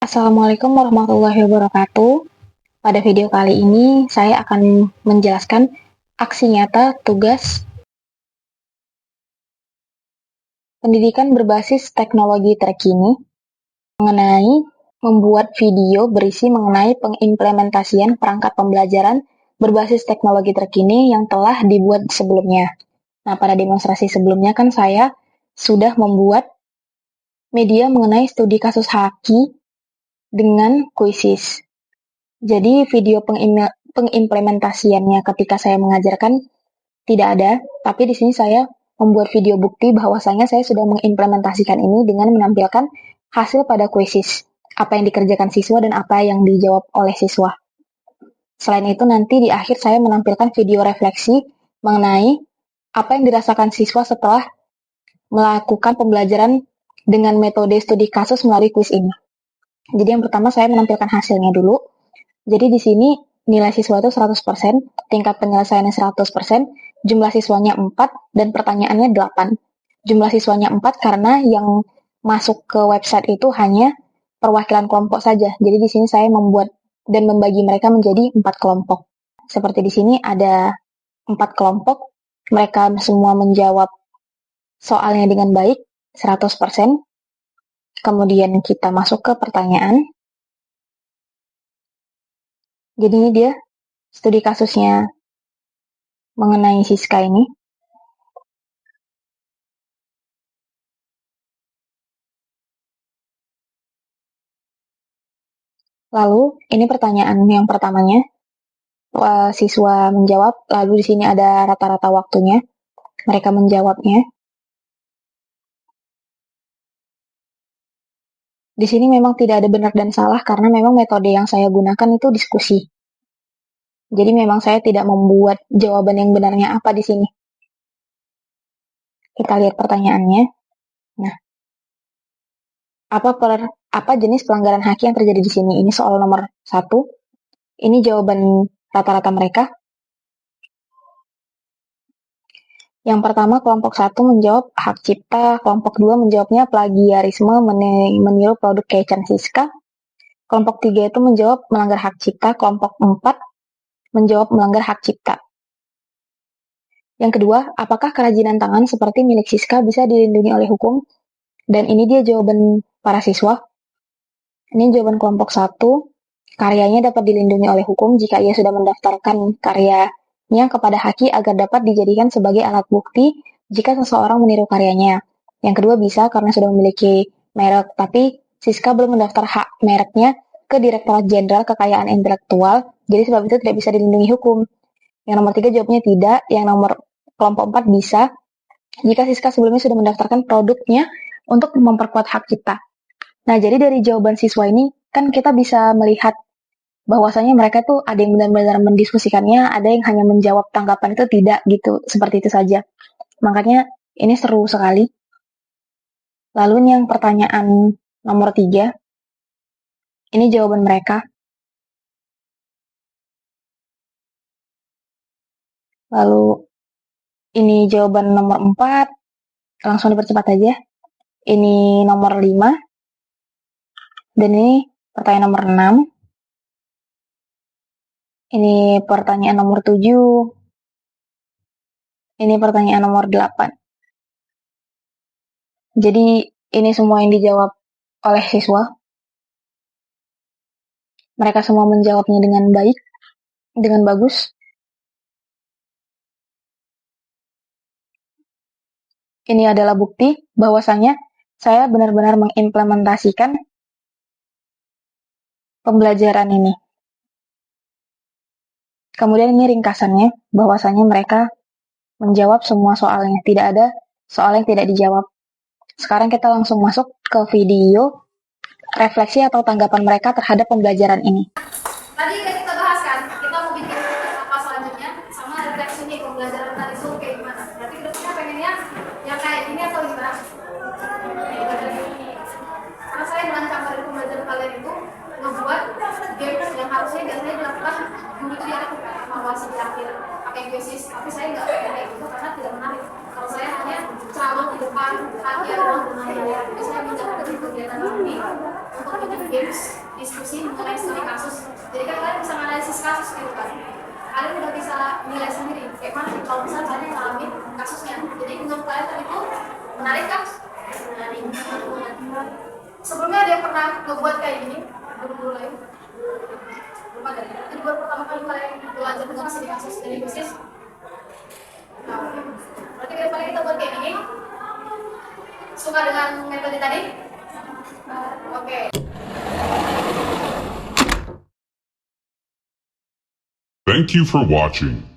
Assalamualaikum warahmatullahi wabarakatuh. Pada video kali ini, saya akan menjelaskan aksi nyata tugas pendidikan berbasis teknologi terkini mengenai membuat video berisi mengenai pengimplementasian perangkat pembelajaran berbasis teknologi terkini yang telah dibuat sebelumnya. Nah, pada demonstrasi sebelumnya kan saya sudah membuat media mengenai studi kasus Haki dengan kuisis. Jadi video pengimplementasiannya ketika saya mengajarkan tidak ada, tapi di sini saya membuat video bukti bahwasanya saya sudah mengimplementasikan ini dengan menampilkan hasil pada kuisis, apa yang dikerjakan siswa dan apa yang dijawab oleh siswa. Selain itu nanti di akhir saya menampilkan video refleksi mengenai apa yang dirasakan siswa setelah melakukan pembelajaran dengan metode studi kasus melalui kuis ini. Jadi yang pertama saya menampilkan hasilnya dulu. Jadi di sini nilai siswa itu 100%, tingkat penyelesaiannya 100%, jumlah siswanya 4, dan pertanyaannya 8. Jumlah siswanya 4 karena yang masuk ke website itu hanya perwakilan kelompok saja. Jadi di sini saya membuat dan membagi mereka menjadi 4 kelompok. Seperti di sini ada 4 kelompok, mereka semua menjawab soalnya dengan baik, 100%. Kemudian kita masuk ke pertanyaan. Jadi ini dia studi kasusnya mengenai Siska ini. Lalu, ini pertanyaan yang pertamanya. Siswa menjawab, lalu di sini ada rata-rata waktunya. Mereka menjawabnya. Di sini memang tidak ada benar dan salah karena memang metode yang saya gunakan itu diskusi. Jadi memang saya tidak membuat jawaban yang benarnya apa di sini. Kita lihat pertanyaannya. Nah, apa jenis pelanggaran Haki yang terjadi di sini? Ini soal nomor 1. Ini jawaban rata-rata mereka. Yang pertama, kelompok 1 menjawab hak cipta, kelompok 2 menjawabnya plagiarisme meniru produk Keiichi Siska. Kelompok 3 itu menjawab melanggar hak cipta, kelompok 4 menjawab melanggar hak cipta. Yang kedua, apakah kerajinan tangan seperti milik Siska bisa dilindungi oleh hukum? Dan ini dia jawaban para siswa. Ini jawaban kelompok 1. Karyanya dapat dilindungi oleh hukum jika ia sudah mendaftarkan karyanya kepada Haki agar dapat dijadikan sebagai alat bukti jika seseorang meniru karyanya. Yang kedua bisa karena sudah memiliki merek, tapi Siska belum mendaftar hak mereknya ke Direktorat Jenderal Kekayaan Intelektual, jadi sebab itu tidak bisa dilindungi hukum. Yang nomor 3 jawabnya tidak, yang nomor kelompok 4 bisa, jika Siska sebelumnya sudah mendaftarkan produknya untuk memperkuat hak cipta. Nah, jadi dari jawaban siswa ini, kan kita bisa melihat bahwasanya mereka tuh ada yang benar-benar mendiskusikannya, ada yang hanya menjawab tanggapan itu tidak gitu, seperti itu saja. Makanya ini seru sekali. Lalu yang pertanyaan nomor 3, ini jawaban mereka. Lalu ini jawaban nomor 4, langsung dipercepat aja. Ini nomor 5, dan ini pertanyaan nomor 6. Ini pertanyaan nomor 7. Ini pertanyaan nomor 8. Jadi ini semua yang dijawab oleh siswa. Mereka semua menjawabnya dengan baik, dengan bagus. Ini adalah bukti bahwasanya saya benar-benar mengimplementasikan pembelajaran ini. Kemudian ini ringkasannya, bahwasanya mereka menjawab semua soalnya. Tidak ada soal yang tidak dijawab. Sekarang kita langsung masuk ke video refleksi atau tanggapan mereka terhadap pembelajaran ini. Tadi kita bahas kan, kita mau bikin apa selanjutnya, sama refleksi nih pembelajaran tadi itu kayak gimana. Berarti kita pengennya yang kayak gini atau gimana? Karena saya merancang dari pembelajaran kalian itu ngebuat games yang harusnya biasanya dilakukan guru itu ya evaluasi di akhir pakai basis, tapi saya nggak kayak gitu karena tidak menarik. Kalau saya hanya ceramah di depan hati adalah dengan saya mencapai kegiatan ini untuk bikin games diskusi mengenai studi kasus. Jadi kan kalian bisa analisis kasus gitu kan. Kalian udah bisa nilai sendiri kayak mana kalau misalnya kalian ngalamin kasusnya. Jadi menurut kalian tadi itu menarik kan? Menarik. Sebelumnya ada yang pernah ngebuat kayak gini? Guru-guru lain? Belum ada. Jadi baru pertama kali kalian belajar tentang studi kasus dari bisnis. Nah, berarti ke depannya kita buat kayak gini. Suka dengan metode tadi? Oke. Thank you for watching.